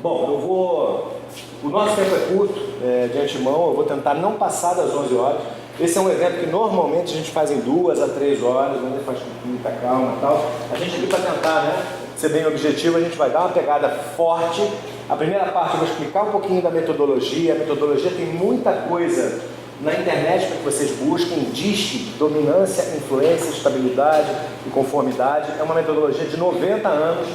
Bom, o nosso tempo é curto, de antemão, eu vou tentar não passar das 11 horas. Esse é um evento que normalmente a gente faz em 2 a 3 horas, onde faz com muita calma e tal. A gente aqui para tentar, ser bem objetivo, a gente vai dar uma pegada forte. A primeira parte eu vou explicar um pouquinho da metodologia. A metodologia tem muita coisa na internet para que vocês busquem. DISC, dominância, influência, estabilidade e conformidade. É uma metodologia de 90 anos.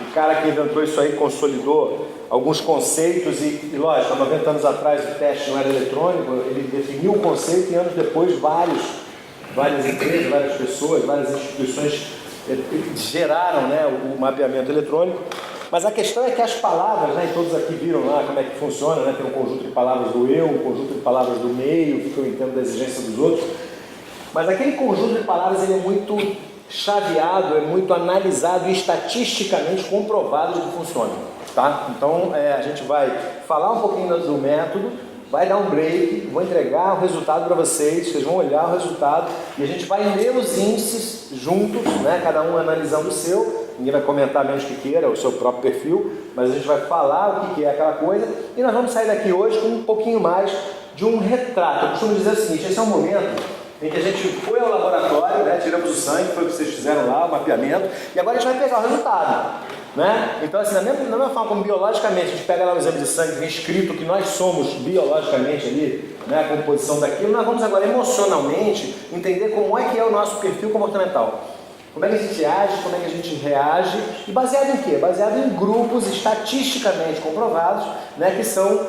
O cara que inventou isso aí consolidou alguns conceitos e lógico, há 90 anos atrás o teste não era eletrônico, ele definiu o conceito e anos depois várias empresas, várias pessoas, várias instituições geraram o mapeamento eletrônico. Mas a questão é que as palavras, e todos aqui viram lá como é que funciona, tem um conjunto de palavras do eu, um conjunto de palavras do meio, o que eu entendo da exigência dos outros, mas aquele conjunto de palavras ele é muito chaveado, é muito analisado e estatisticamente comprovado de que funciona, tá? Então a gente vai falar um pouquinho do método, vai dar um break, vou entregar o resultado para vocês vão olhar o resultado e a gente vai ler os índices juntos, cada um analisando o seu, ninguém vai comentar menos que queira, o seu próprio perfil, mas a gente vai falar o que é aquela coisa e nós vamos sair daqui hoje com um pouquinho mais de um retrato. Eu costumo dizer o seguinte, esse é um momento em que a gente foi ao laboratório, tiramos o sangue, foi o que vocês fizeram lá, o mapeamento, e agora a gente vai pegar o resultado. Então, assim, da mesma forma como biologicamente a gente pega lá o exame de sangue, vem escrito que nós somos biologicamente ali, a composição daquilo, nós vamos agora emocionalmente entender como é que é o nosso perfil comportamental. Como é que a gente age, como é que a gente reage, e baseado em quê? Baseado em grupos estatisticamente comprovados, que são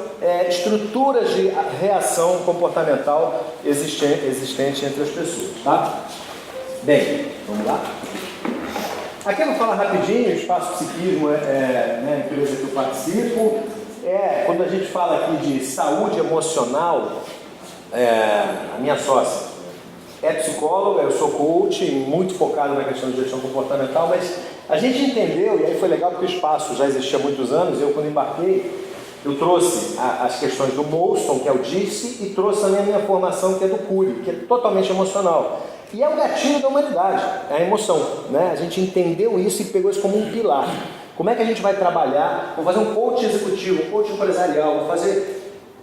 estruturas de reação comportamental existente entre as pessoas, tá? Bem, vamos lá? Aqui eu vou falar rapidinho, o Espaço Psiquismo a empresa que eu participo, quando a gente fala aqui de saúde emocional, a minha sócia é psicóloga, eu sou coach, muito focado na questão de gestão comportamental, mas a gente entendeu, e aí foi legal porque o espaço já existia há muitos anos, eu quando embarquei, eu trouxe as questões do Molson, que é o DISC, e trouxe também a minha formação, que é do Cury, que é totalmente emocional. E é o gatilho da humanidade, é a emoção, A gente entendeu isso e pegou isso como um pilar. Como é que a gente vai trabalhar? Vou fazer um coach executivo, um coach empresarial, vou fazer...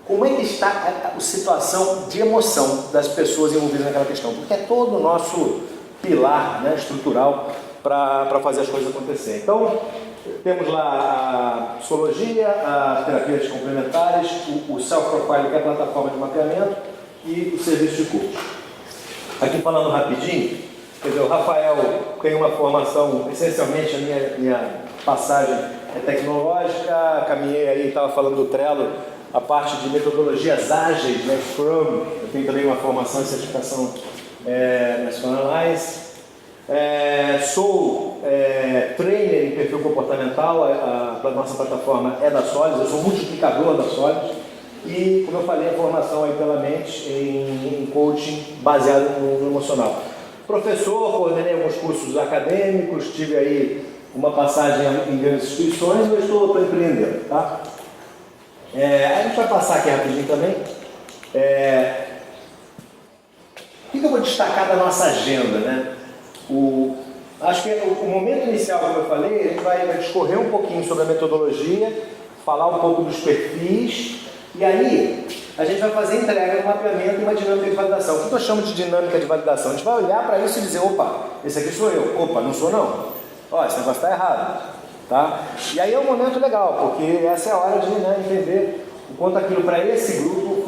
Como é que está a situação de emoção das pessoas envolvidas naquela questão? Porque é todo o nosso pilar estrutural para fazer as coisas acontecerem. Então, temos lá a psicologia, as terapias complementares, o self-profile, que é a plataforma de mapeamento, e o serviço de coach. Aqui falando rapidinho, quer dizer, o Rafael tem uma formação, essencialmente a minha passagem é tecnológica, caminhei aí, estava falando do Trello, a parte de metodologias ágeis, Scrum, eu tenho também uma formação em certificação na Psychoanalyze. Sou trainer em perfil comportamental, a nossa plataforma é da Solis, eu sou multiplicador da Solis e, como eu falei, a formação aí pela mente em coaching baseado no emocional. Professor, coordenei alguns cursos acadêmicos, tive aí uma passagem em grandes instituições e eu estou empreendendo, tá? A gente vai passar aqui rapidinho também. O que eu vou destacar da nossa agenda, Acho que o momento inicial, como eu falei, a gente vai discorrer um pouquinho sobre a metodologia, falar um pouco dos perfis, e aí a gente vai fazer entrega do mapeamento e uma dinâmica de validação. O que eu chamo de dinâmica de validação? A gente vai olhar para isso e dizer, opa, esse aqui sou eu, opa, não sou não, esse negócio está errado. Tá? E aí é um momento legal, porque essa é a hora de entender o quanto aquilo para esse grupo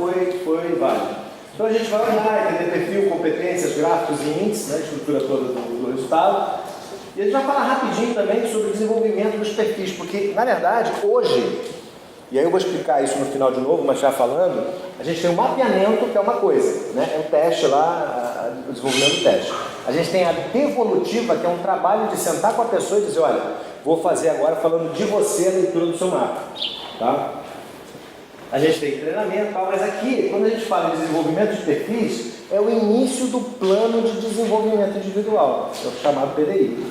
foi válido. Então a gente vai olhar, entender perfil, competências, gráficos e índices, a estrutura toda do resultado. E a gente vai falar rapidinho também sobre o desenvolvimento dos perfis, porque na verdade hoje, e aí eu vou explicar isso no final de novo, mas já falando, a gente tem um mapeamento que é uma coisa, é um teste lá, o desenvolvimento do teste. A gente tem a devolutiva, que é um trabalho de sentar com a pessoa e dizer, olha, vou fazer agora falando de você a leitura do seu mapa, tá? A gente tem treinamento, mas aqui, quando a gente fala de desenvolvimento de perfis, é o início do plano de desenvolvimento individual, é o chamado PDI.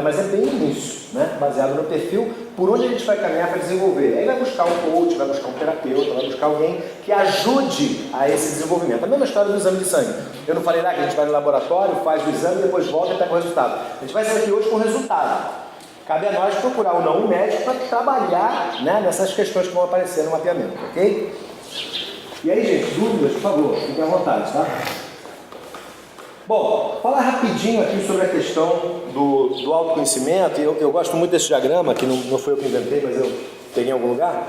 Mas é bem no início, baseado no perfil, por onde a gente vai caminhar para desenvolver. Aí vai buscar um coach, vai buscar um terapeuta, vai buscar alguém que ajude a esse desenvolvimento. A mesma história do exame de sangue. Eu não falei que a gente vai no laboratório, faz o exame, depois volta e pega o resultado. A gente vai sair aqui hoje com o resultado. cabe a nós procurar ou não um médico para trabalhar, né, nessas questões que vão aparecer no mapeamento, ok? E aí, gente, dúvidas, por favor, fiquem à vontade, tá? Bom, falar rapidinho aqui sobre a questão do autoconhecimento. Eu gosto muito desse diagrama, que não foi eu que inventei, mas eu peguei em algum lugar.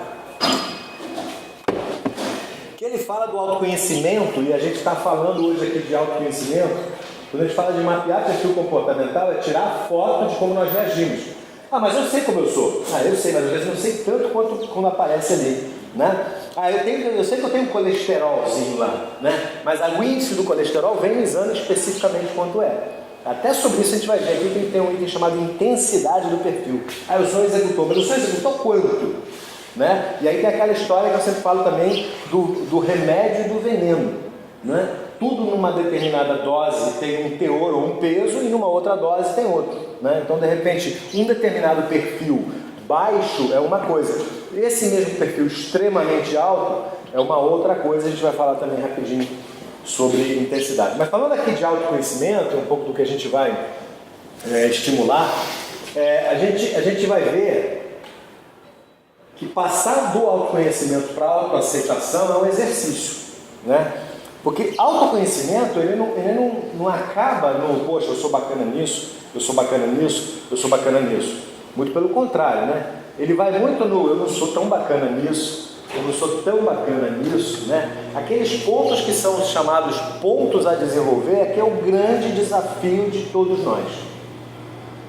Que ele fala do autoconhecimento, e a gente está falando hoje aqui de autoconhecimento. Quando a gente fala de mapear perfil comportamental, é tirar foto de como nós reagimos. Ah, mas eu sei como eu sou. Ah, eu sei, mas às vezes não sei tanto quanto quando aparece ali, né? Ah, eu sei que eu tenho um colesterolzinho lá, né? Mas o índice do colesterol vem no exame especificamente quanto é. Até sobre isso a gente vai ver aqui que tem um item chamado intensidade do perfil. Ah, eu sou executor, mas eu sou executor quanto? Né? E aí tem aquela história que eu sempre falo também do remédio e do veneno, né? Tudo numa determinada dose tem um teor ou um peso e numa outra dose tem outro, né? Então, de repente, um determinado perfil baixo é uma coisa, esse mesmo perfil extremamente alto é uma outra coisa. A gente vai falar também rapidinho sobre intensidade. Mas falando aqui de autoconhecimento, um pouco do que a gente vai estimular, a gente vai ver que passar do autoconhecimento para a autoaceitação é um exercício, né? Porque autoconhecimento, ele não acaba no, poxa, eu sou bacana nisso, eu sou bacana nisso, eu sou bacana nisso. Muito pelo contrário, né? Ele vai muito no, eu não sou tão bacana nisso, eu não sou tão bacana nisso, né? Aqueles pontos que são chamados pontos a desenvolver é que é o grande desafio de todos nós.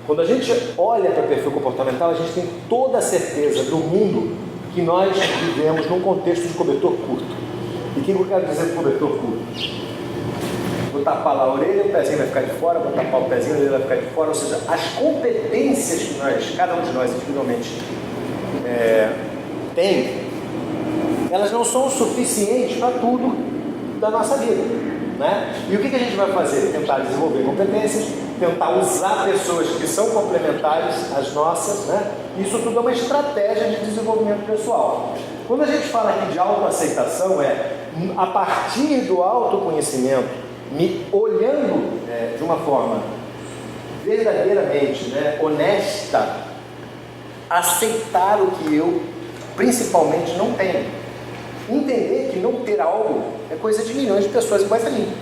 Quando a gente olha para o perfil comportamental, a gente tem toda a certeza do mundo que nós vivemos num contexto de cobertor curto. E o que eu quero dizer com cobertor curto? Vou tapar lá a orelha, o pezinho vai ficar de fora, vou tapar o pezinho, a orelha vai ficar de fora. Ou seja, as competências que cada um de nós individualmente tem, elas não são suficientes para tudo da nossa vida, né? E o que a gente vai fazer? Tentar desenvolver competências, tentar usar pessoas que são complementares às nossas, né? Isso tudo é uma estratégia de desenvolvimento pessoal. Quando a gente fala aqui de autoaceitação, a partir do autoconhecimento, me olhando de uma forma verdadeiramente, né, honesta, aceitar o que eu principalmente não tenho. Entender que não ter algo é coisa de milhões de pessoas iguais a mim,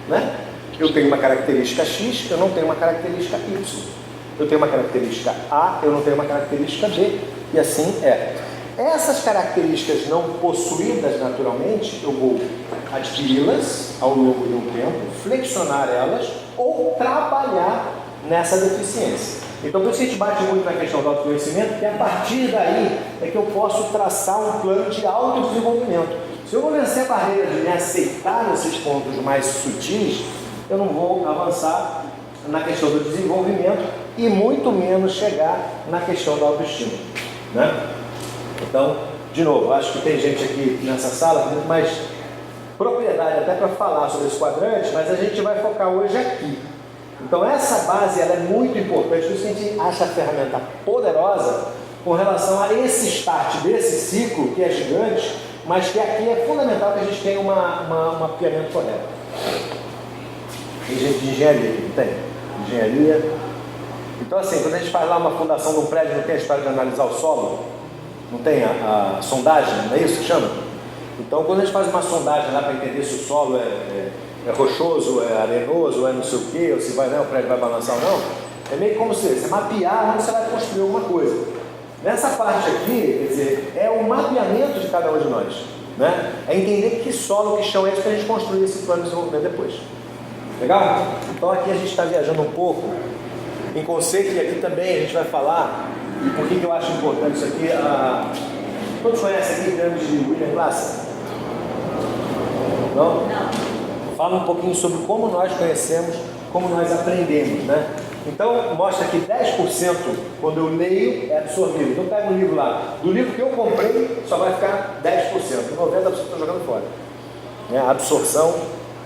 né? Eu tenho uma característica X, eu não tenho uma característica Y. Eu tenho uma característica A, eu não tenho uma característica B. E assim é. Essas características não possuídas naturalmente, eu vou adquiri-las ao longo de um tempo, flexionar elas ou trabalhar nessa deficiência. Então, por isso que a gente bate muito na questão do autoconhecimento, que a partir daí é que eu posso traçar um plano de autodesenvolvimento. Se eu não vencer a barreira de me aceitar nesses pontos mais sutis, eu não vou avançar na questão do desenvolvimento e muito menos chegar na questão da autoestima, né? Então, de novo, acho que tem gente aqui nessa sala com muito mais propriedade até para falar sobre esse quadrante, mas a gente vai focar hoje aqui. Então, essa base ela é muito importante, por isso que a gente acha a ferramenta poderosa com relação a esse start desse ciclo, que é gigante, mas que aqui é fundamental que a gente tenha um mapeamento correto. Tem gente de engenharia aqui, não tem? Engenharia. Então, assim, quando a gente faz lá uma fundação de um prédio, não tem a história de analisar o solo? Não tem a sondagem, não é isso que chama? Então, quando a gente faz uma sondagem lá para entender se o solo é rochoso, é arenoso, é não sei o quê, ou se vai, né, o prédio vai balançar ou não, é meio como se você mapear onde você vai construir alguma coisa. Nessa parte aqui, quer dizer, é o mapeamento de cada um de nós, né? É entender que solo, que chão é esse para a gente construir esse plano de desenvolvimento depois. Legal? Então aqui a gente está viajando um pouco em conceito, e aqui também a gente vai falar, e por que eu acho importante isso aqui, todos conhecem aqui em termos de William Glasser? Não? Fala um pouquinho sobre como nós conhecemos, como nós aprendemos, né? Então, mostra que 10% quando eu leio é absorvido. Então, pega um livro lá, do livro que eu comprei, só vai ficar 10%, 90% estou jogando fora. A absorção,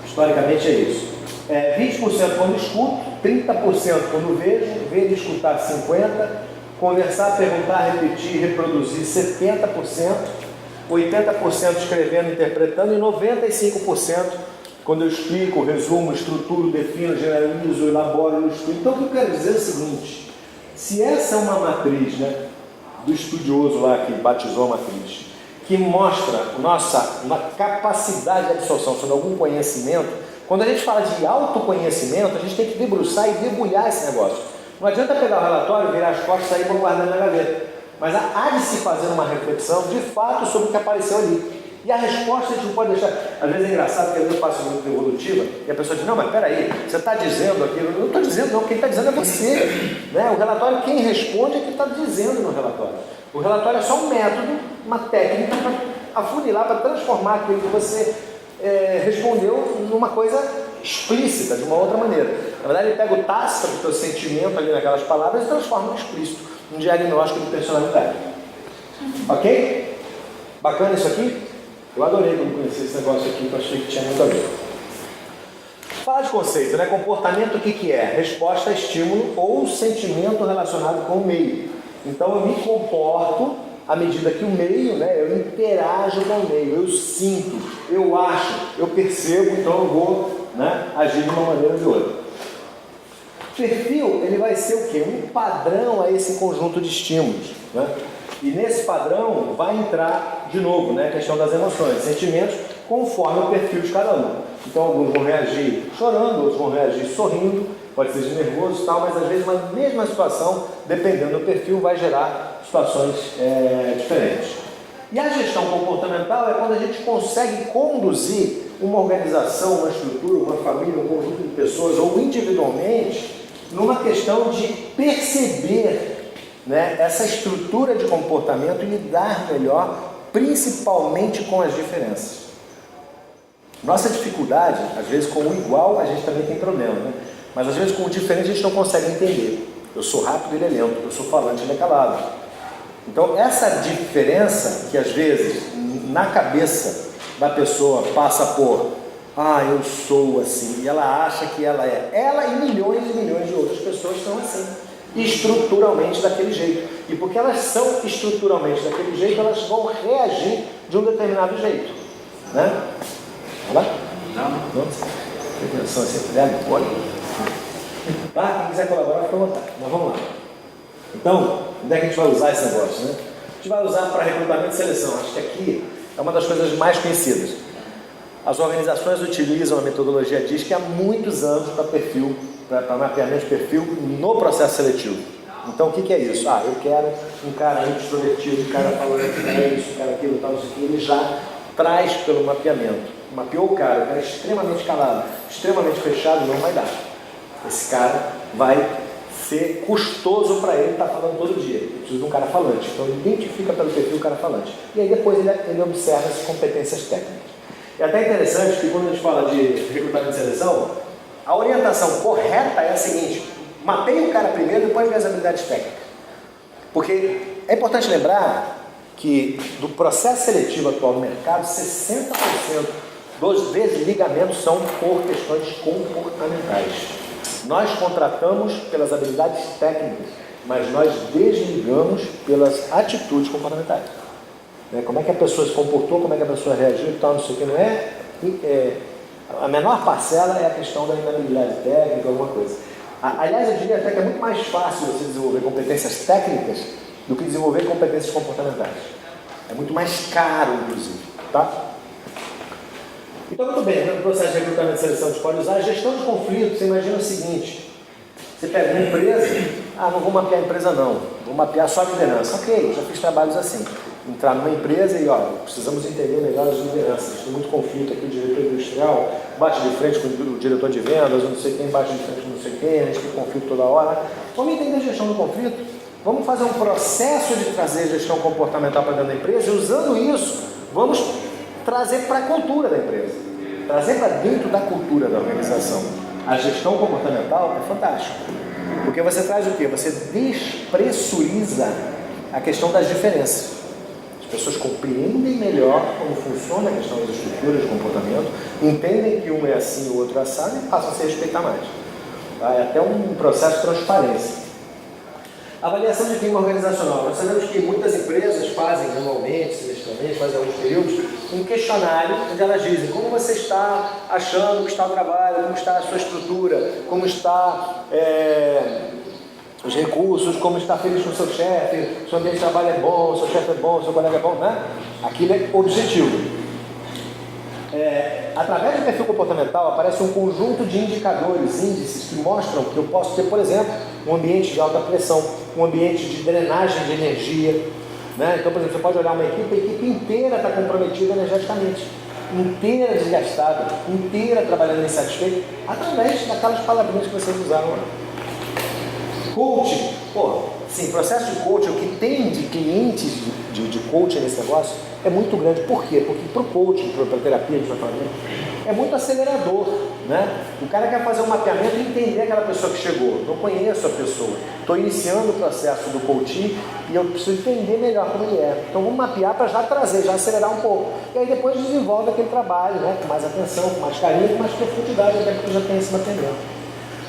historicamente, é isso. 20% quando escuto, 30% quando vejo, ver e escutar 50%, conversar, perguntar, repetir, reproduzir 70%, 80% escrevendo, interpretando e 95% quando eu explico, resumo, estruturo, defino, generalizo, elaboro, estudo. Então o que eu quero dizer é o seguinte: Se essa é uma matriz, né, do estudioso lá que batizou a matriz, que mostra uma capacidade de absorção sobre algum conhecimento, quando a gente fala de autoconhecimento, a gente tem que debruçar e debulhar esse negócio. Não adianta pegar o relatório, virar as costas e sair para guardar na gaveta. Mas há de se fazer uma reflexão, de fato, sobre o que apareceu ali. E a resposta a gente não pode deixar. Às vezes é engraçado, porque às vezes eu faço muito evolutiva e a pessoa diz, não, mas peraí, você está dizendo aquilo. Eu não estou dizendo não, quem está dizendo é você. Né? O relatório, quem responde é quem está dizendo no relatório. O relatório é só um método, uma técnica para afunilar, para transformar aquilo que você respondeu numa coisa explícita, de uma outra maneira. Na verdade, ele pega o tácito do teu sentimento ali naquelas palavras e transforma no explícito, um diagnóstico de personalidade. Ok? Bacana isso aqui? Eu adorei quando conheci esse negócio aqui, que eu achei que tinha muito a ver. Fala de conceito, né? Comportamento, o que é? Resposta a estímulo ou sentimento relacionado com o meio. Então eu me comporto à medida que o meio, né? Eu interajo com o meio, eu sinto, eu acho, eu percebo, então eu vou, né, agir de uma maneira ou de outra. Perfil, ele vai ser o quê? Um padrão a esse conjunto de estímulos, né? E nesse padrão vai entrar, de novo, né, a questão das emoções, sentimentos, conforme o perfil de cada um. Então alguns vão reagir chorando, outros vão reagir sorrindo, pode ser de nervoso e tal, mas às vezes uma mesma situação, dependendo do perfil, vai gerar situações diferentes. E a gestão comportamental é quando a gente consegue conduzir uma organização, uma estrutura, uma família, um conjunto de pessoas, ou individualmente, numa questão de perceber, né, essa estrutura de comportamento e lidar melhor, principalmente com as diferenças. Nossa dificuldade, às vezes com o igual a gente também tem problema, né? Mas às vezes com o diferente a gente não consegue entender. Eu sou rápido, ele é lento, eu sou falante, ele é calado. Então essa diferença que às vezes na cabeça da pessoa passa por eu sou assim, e ela acha que ela é. Ela e milhões de outras pessoas são assim, estruturalmente daquele jeito. E porque elas são estruturalmente daquele jeito, elas vão reagir de um determinado jeito, né? Olha lá? Não? Tem atenção assim, olha. Tá? Quem quiser colaborar, fica à vontade. Mas vamos lá. Então, onde é que a gente vai usar esse negócio, né? A gente vai usar para recrutamento e seleção. Acho que aqui é uma das coisas mais conhecidas. As organizações utilizam a metodologia DISC há muitos anos para mapeamento de perfil no processo seletivo. Então, o que é isso? Eu quero um cara extrovertido, um cara falando que é isso, um cara aquilo, tal, isso aqui. Ele já traz pelo mapeamento. Mapeou o cara é extremamente calado, extremamente fechado, não vai dar. Esse cara vai ser custoso para ele estar falando todo dia. Ele precisa de um cara falante. Então, ele identifica pelo perfil o cara falante. E aí, depois, ele observa as competências técnicas. É até interessante que, quando a gente fala de recrutamento e seleção, a orientação correta é a seguinte: mapeia o cara primeiro e depois vê as habilidades técnicas. Porque é importante lembrar que, do processo seletivo atual no mercado, 60% dos desligamentos são por questões comportamentais. Nós contratamos pelas habilidades técnicas, mas nós desligamos pelas atitudes comportamentais. Como é que a pessoa se comportou, como é que a pessoa reagiu e tal, não sei o que, não é. A menor parcela é a questão da inabilidade técnica, alguma coisa. Aliás, eu diria até que é muito mais fácil você desenvolver competências técnicas do que desenvolver competências comportamentais. É muito mais caro, inclusive, tá? Então, muito bem, no processo de recrutamento e seleção, a gente pode usar a gestão de conflito. Você imagina o seguinte: você pega uma empresa, não vou mapear a empresa não, vou mapear só a liderança. Ok, já fiz trabalhos assim. Entrar numa empresa e, precisamos entender melhor as lideranças. Tem muito conflito aqui, o diretor industrial bate de frente com o diretor de vendas, eu não sei quem bate de frente com não sei quem, a gente tem conflito toda hora. Vamos entender a gestão do conflito? Vamos fazer um processo de trazer gestão comportamental para dentro da empresa e, usando isso, vamos trazer para a cultura da empresa, trazer para dentro da cultura da organização. A gestão comportamental é fantástica, porque você traz o quê? Você despressuriza a questão das diferenças. As pessoas compreendem melhor como funciona a questão das estruturas de comportamento, entendem que um é assim e o outro é assado e passam a se respeitar mais. É até um processo de transparência. Avaliação de clima organizacional. Nós sabemos que muitas empresas fazem anualmente, semestralmente, fazem alguns períodos, um questionário onde elas dizem como você está achando que está o trabalho, como está a sua estrutura, como está os recursos, como estar feliz com o seu chefe, seu ambiente de trabalho é bom, seu chefe é bom, seu colega é bom, né? Aquilo é objetivo. Através do perfil comportamental aparece um conjunto de indicadores, índices que mostram que eu posso ter, por exemplo, um ambiente de alta pressão, um ambiente de drenagem de energia, né? Então, por exemplo, você pode olhar uma equipe, a equipe inteira está comprometida energeticamente, inteira desgastada, inteira trabalhando insatisfeita, através daquelas palavrinhas que vocês usaram lá. Coaching, sim, processo de coaching, o que tem de clientes de coaching nesse negócio é muito grande. Por quê? Porque para o coaching, para a terapia de tratamento, é muito acelerador, né? O cara quer fazer um mapeamento e entender aquela pessoa que chegou. Não conheço a pessoa, estou iniciando o processo do coaching e eu preciso entender melhor como ele é. Então vamos mapear para já trazer, já acelerar um pouco. E aí depois desenvolve aquele trabalho, né? Com mais atenção, com mais carinho, com mais profundidade, até que tu já tem esse mapeamento.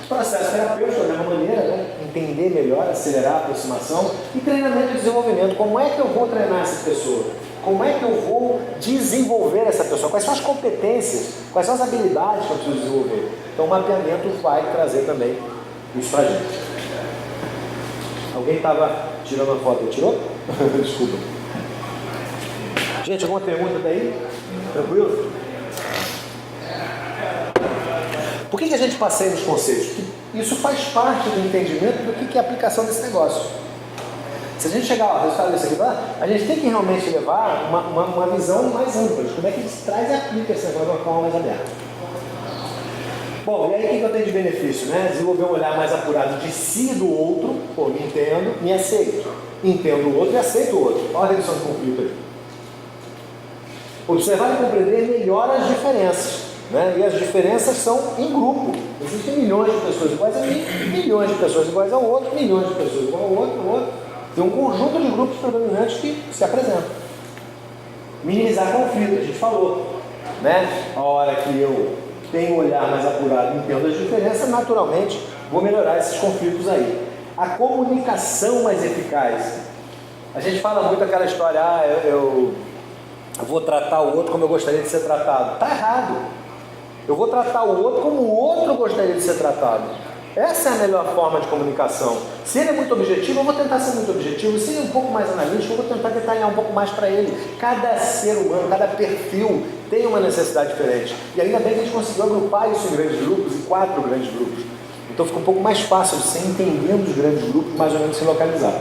Processo terapêutico, da mesma maneira, né? Entender melhor, acelerar a aproximação e treinamento e desenvolvimento. Como é que eu vou treinar essa pessoa? Como é que eu vou desenvolver essa pessoa? Quais são as competências? Quais são as habilidades que eu preciso desenvolver? Então o mapeamento vai trazer também isso para a gente. Alguém estava tirando a foto? Tirou? Desculpa. Gente, alguma pergunta daí? Tranquilo? Por que a gente passeia nos conceitos? Porque isso faz parte do entendimento do que é a aplicação desse negócio. Se a gente chegar ao resultado disso aqui, a gente tem que realmente levar uma visão mais ampla de como é que a gente traz e aplica esse negócio de uma forma mais aberta. Bom, e aí o que eu tenho de benefício? Né? Desenvolver um olhar mais apurado de si e do outro. Me entendo, me aceito. Entendo o outro e aceito o outro. Olha a redução de conflito aí. Observar e compreender melhor as diferenças. Né? E as diferenças são em grupo. Existem milhões de pessoas iguais a mim, milhões de pessoas iguais ao outro, milhões de pessoas iguais ao outro. Tem um conjunto de grupos predominantes que se apresentam. Minimizar conflito, a gente falou. Né? A hora que eu tenho um olhar mais apurado e entendo as diferenças, naturalmente vou melhorar esses conflitos aí. A comunicação mais eficaz. A gente fala muito aquela história, eu vou tratar o outro como eu gostaria de ser tratado. Está errado. Eu vou tratar o outro como o outro gostaria de ser tratado. Essa é a melhor forma de comunicação. Se ele é muito objetivo, eu vou tentar ser muito objetivo. Se ele é um pouco mais analítico, eu vou tentar detalhar um pouco mais para ele. Cada ser humano, cada perfil tem uma necessidade diferente. E ainda bem que a gente conseguiu agrupar isso em grandes grupos, em 4 grandes grupos. Então fica um pouco mais fácil de ser entendendo os grandes grupos, mais ou menos se localizar.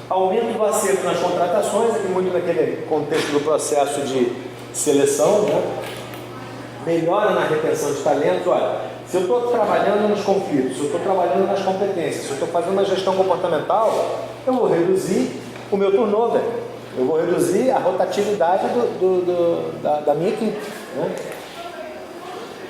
Aumento do acerto nas contratações, aqui muito naquele contexto do processo de seleção, né? Melhora na retenção de talentos. Olha, se eu estou trabalhando nos conflitos, se eu estou trabalhando nas competências, se eu estou fazendo uma gestão comportamental, eu vou reduzir o meu turnover, eu vou reduzir a rotatividade da minha equipe. Né?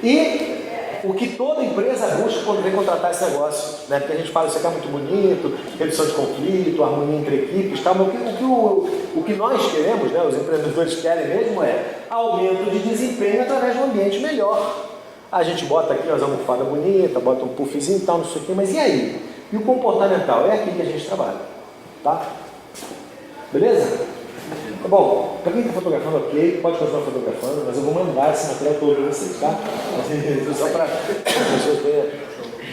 E o que toda empresa busca quando vem contratar esse negócio, né? Porque a gente fala, isso aqui é muito bonito, redução de conflito, harmonia entre equipes, tal, mas o que nós queremos, né? Os empreendedores querem mesmo é aumento de desempenho através de um ambiente melhor. A gente bota aqui umas almofadas bonitas, bota um puffzinho e tal, não sei o quê, mas e aí? E o comportamental? É aqui que a gente trabalha, tá? Beleza? Tá bom, para quem está fotografando, ok, pode continuar fotografando, mas eu vou mandar esse material todo para vocês, tá? Só para as pessoas verem,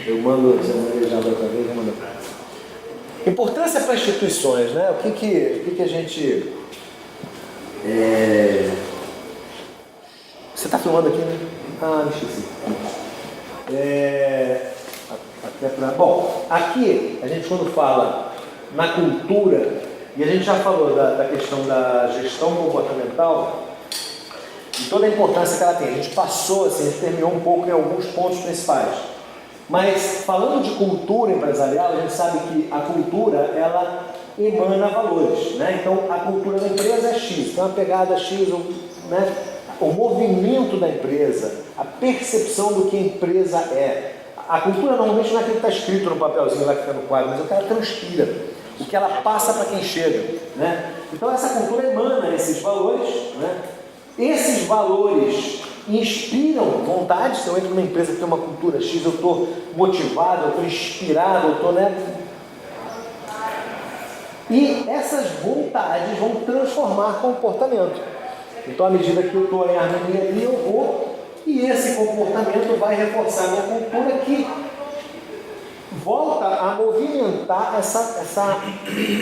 eu mando, você manda já da outra vez, eu mando. Importância para instituições, né? O que a gente... Você está filmando aqui, né? Ah, deixa eu ver. Bom, aqui a gente quando fala na cultura, e a gente já falou da questão da gestão comportamental e toda a importância que ela tem. A gente passou, assim, a gente terminou um pouco em alguns pontos principais. Mas falando de cultura empresarial, a gente sabe que a cultura, ela emana valores, né? Então a cultura da empresa é X, tem uma pegada X, né? O movimento da empresa, a percepção do que a empresa é. A cultura normalmente não é aquilo que está escrito no papelzinho lá que fica no quadro, mas é o que ela transpira. O que ela passa para quem chega, né? Então essa cultura emana esses valores, né? Esses valores inspiram vontade. Se eu entro numa empresa que tem uma cultura X, eu estou motivado, eu estou inspirado, eu estou, né? E essas vontades vão transformar comportamento. Então à medida que eu estou em harmonia ali, eu vou, e esse comportamento vai reforçar a minha cultura que volta a movimentar essa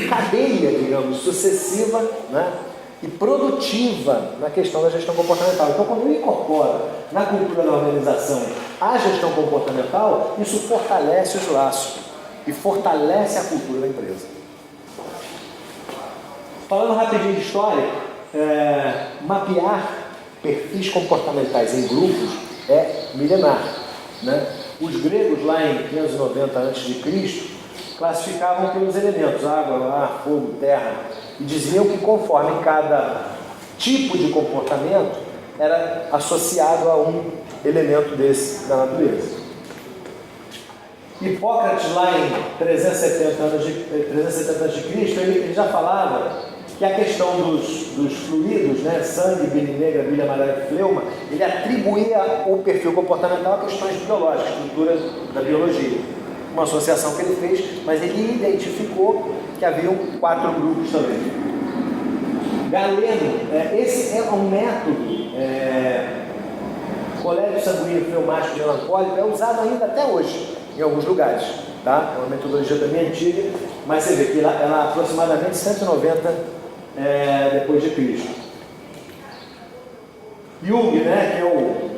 cadeia, digamos, sucessiva, né, e produtiva na questão da gestão comportamental. Então, quando eu incorporo na cultura da organização a gestão comportamental, isso fortalece os laços e fortalece a cultura da empresa. Falando rapidinho de história, mapear perfis comportamentais em grupos é milenar, né? Os gregos, lá em 590 a.C., classificavam pelos elementos, água, ar, fogo, terra, e diziam que conforme cada tipo de comportamento era associado a um elemento desse da natureza. Hipócrates, lá em 370 a.C., ele já falava que a questão dos fluidos, né, sangue, bile negra, bile amarela e fleuma, ele atribuía o perfil comportamental a questões biológicas, estrutura da biologia. Uma associação que ele fez, mas ele identificou que haviam 4 grupos também. Galeno, esse é um método colégio sanguíneo pneumático melancólico, é usado ainda até hoje em alguns lugares, tá? É uma metodologia também antiga, mas você vê que ela é aproximadamente 190 depois de Cristo. Jung, né, que é o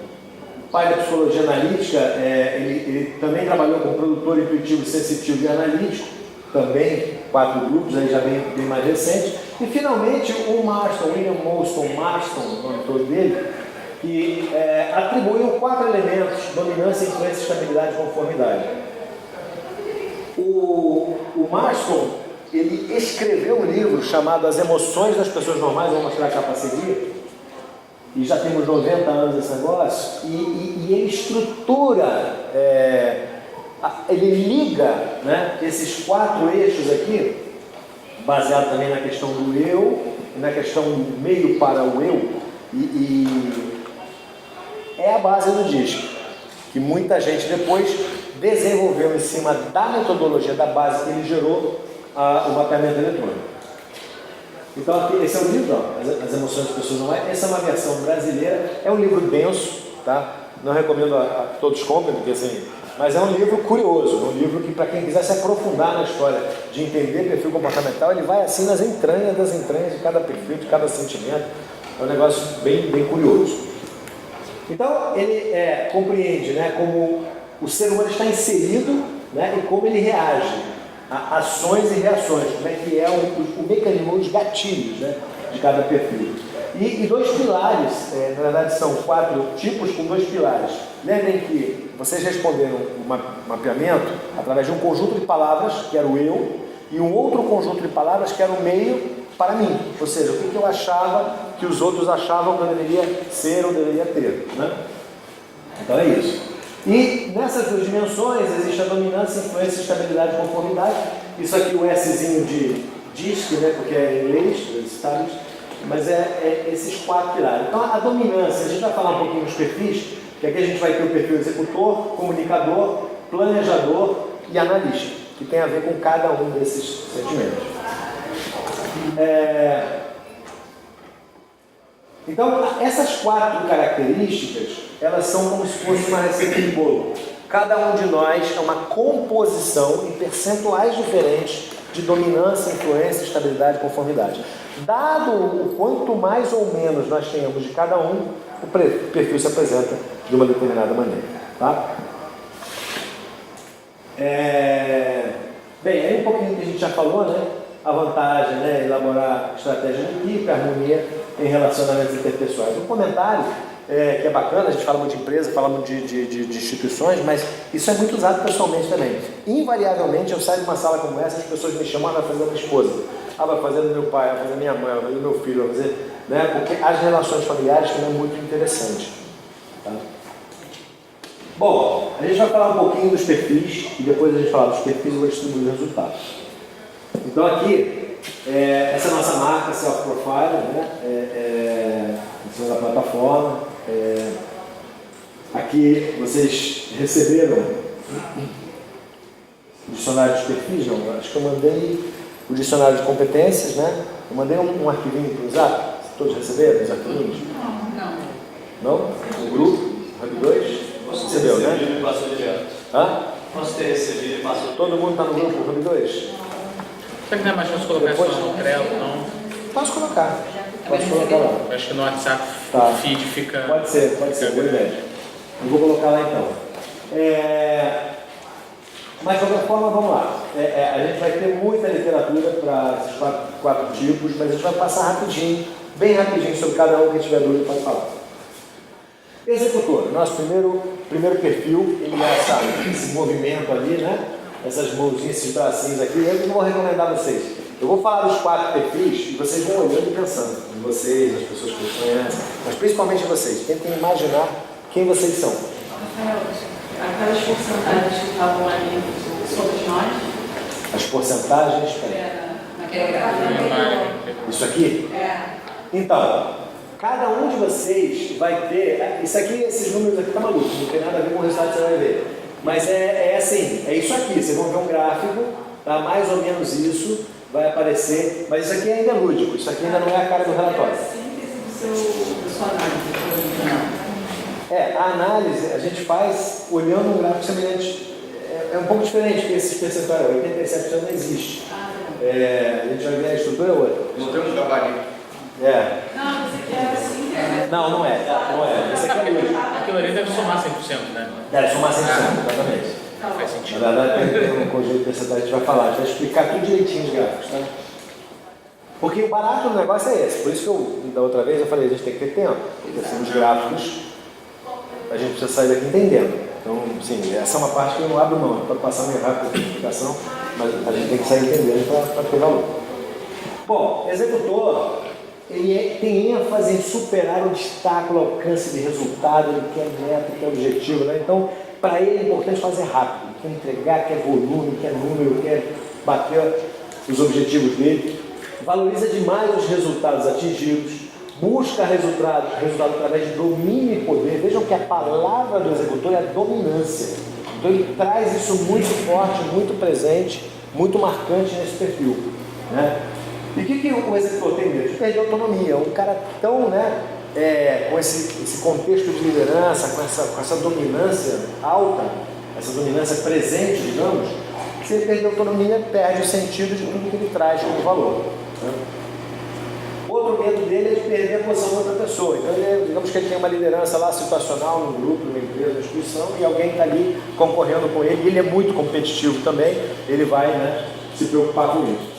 pai da psicologia analítica, ele também trabalhou como produtor intuitivo, sensitivo e analítico, também 4 grupos, aí já bem mais recente. E finalmente o Marston, William Moulton Marston, o nome todo dele, que atribuiu 4 elementos: dominância, influência, estabilidade e conformidade. O Marston, ele escreveu um livro chamado As Emoções das Pessoas Normais, vou mostrar cá para seguir, e já temos 90 anos esse negócio, e ele estrutura, ele liga, né, esses 4 eixos aqui, baseado também na questão do eu, e na questão do meio para o eu, e é a base do disco, que muita gente depois desenvolveu em cima da metodologia, da base que ele gerou, o mapeamento eletrônico. Então aqui, esse é o livro, ó, As Emoções das Pessoas Normais. Essa é uma versão brasileira, é um livro denso, tá? Não recomendo a todos comprem, porque assim, mas é um livro curioso, é um livro que, para quem quiser se aprofundar na história de entender perfil comportamental, ele vai assim nas entranhas das entranhas de cada perfil, de cada sentimento. É um negócio bem curioso. Então ele compreende, né, como o ser humano está inserido, né, e como ele reage a ações e reações, como é que é o mecanismo, os gatilhos, né, de cada perfil. E 2 pilares, na verdade são 4 tipos com 2 pilares. Lembrem que vocês responderam o mapeamento através de um conjunto de palavras, que era o eu, e um outro conjunto de palavras, que era o meio para mim. Ou seja, o que eu achava que os outros achavam que eu deveria ser ou deveria ter, né? Então é isso. E nessas 2 dimensões existe a dominância, influência, estabilidade e conformidade. Isso aqui o Szinho de DISC, né, porque é em inglês, mas é esses 4 pilares. Então a dominância, a gente vai falar um pouquinho dos perfis, que aqui a gente vai ter o perfil executor, comunicador, planejador e analista, que tem a ver com cada um desses sentimentos. Então, essas 4 características, elas são como se fosse uma receita de bolo. Cada um de nós é uma composição em percentuais diferentes de dominância, influência, estabilidade e conformidade. Dado o quanto mais ou menos nós tenhamos de cada um, o perfil se apresenta de uma determinada maneira. Tá? Bem, aí um pouquinho que a gente já falou, né? A vantagem, né? Elaborar estratégia de equipe, harmonia em relacionamentos interpessoais. Um comentário que é bacana, a gente fala muito de empresa, fala muito de instituições, mas isso é muito usado pessoalmente também. Invariavelmente, eu saio de uma sala como essa, as pessoas me chamam, vai fazer da minha esposa, vai fazer do meu pai, vai fazer da minha mãe, vai fazer do meu filho, vai fazer, né? Porque as relações familiares também é muito interessante. Tá? Bom, a gente vai falar um pouquinho dos perfis, e depois a gente falar dos perfis e vou distribuir os resultados. Então aqui, essa é a nossa marca Self-Profile, né? Em cima da plataforma. Aqui vocês receberam o dicionário de perfis, não? Acho que eu mandei o dicionário de competências, né? Eu mandei um arquivinho para o Zap. Todos receberam os arquivinhos? Não. Não? O grupo? Hub 2? Recebeu, né? Passou direto. Hã? Posso ter recebido e passou. Todo mundo está no grupo Ruby 2? Será que não é mais fácil colocar Depois- só no Trello, não? Posso colocar. Posso colocar lá. Acho que no WhatsApp Tá. o feed fica... Pode ser, boa ideia. Eu vou colocar lá então. Mas de qualquer forma, vamos lá. A gente vai ter muita literatura para esses quatro tipos, mas a gente vai passar rapidinho, bem rapidinho, sobre cada um que tiver dúvida pode falar. Executor, nosso primeiro perfil, ele é esse movimento ali, né? Essas mãozinhas, esses bracinhos aqui. Eu não vou recomendar a vocês. Eu vou falar dos 4 perfis e vocês vão olhando e pensando em vocês, as pessoas que vocês conhecem, mas principalmente vocês. Tentem imaginar quem vocês são. Rafael, aquelas porcentagens que estavam ali sobre nós. As porcentagens. Naquele gráfico. Isso aqui? Então, cada um de vocês vai ter. Isso aqui, esses números aqui tá maluco, não tem nada a ver com o resultado que você vai ver. Mas é assim, é isso aqui. Vocês vão ver um gráfico, tá? Mais ou menos isso, vai aparecer. Mas isso aqui ainda é lúdico, isso aqui ainda não é a cara do relatório. A síntese da sua análise. A análise a gente faz olhando um gráfico semelhante. É um pouco diferente, porque esses percentuais, 87% não existe. A gente vai ver a estrutura ou outra. Não temos gabarito. Não, isso aqui é a síntese. Não é. Esse aqui é lúdico. Aquilo ali deve somar 100%, né? Deve somar 100%, exatamente. Faz sentido. Na verdade, tem um conjunto de percentuais que a gente vai falar. A gente vai explicar tudo direitinho os gráficos, tá? Porque o barato do negócio é esse. Por isso que eu, da outra vez, eu falei, a gente tem que ter tempo. Porque assim, os gráficos, a gente precisa sair daqui entendendo. Então, sim, essa é uma parte que eu não abro mão. Pode passar meio rápido a explicação, mas a gente tem que sair entendendo para ter valor. Bom, executor, ele tem ênfase em superar obstáculo, alcance de resultado, ele quer meta, quer objetivo, né? Então, para ele é importante fazer rápido, quer entregar, quer volume, quer número, quer bater os objetivos dele, valoriza demais os resultados atingidos, busca resultado através de domínio e poder. Vejam que a palavra do executor é dominância. Então ele traz isso muito forte, muito presente, muito marcante nesse perfil, né? E o que o executor tem medo? De perder autonomia. Um cara tão, com esse contexto de liderança, com essa dominância alta, essa dominância presente, digamos, se ele perder autonomia, perde o sentido de tudo que ele traz como valor, né? Outro medo dele é de perder a posição de outra pessoa. Então, digamos que ele tem uma liderança lá situacional num grupo, numa empresa, numa instituição, e alguém está ali concorrendo com ele, e ele é muito competitivo também, ele vai, se preocupar com isso.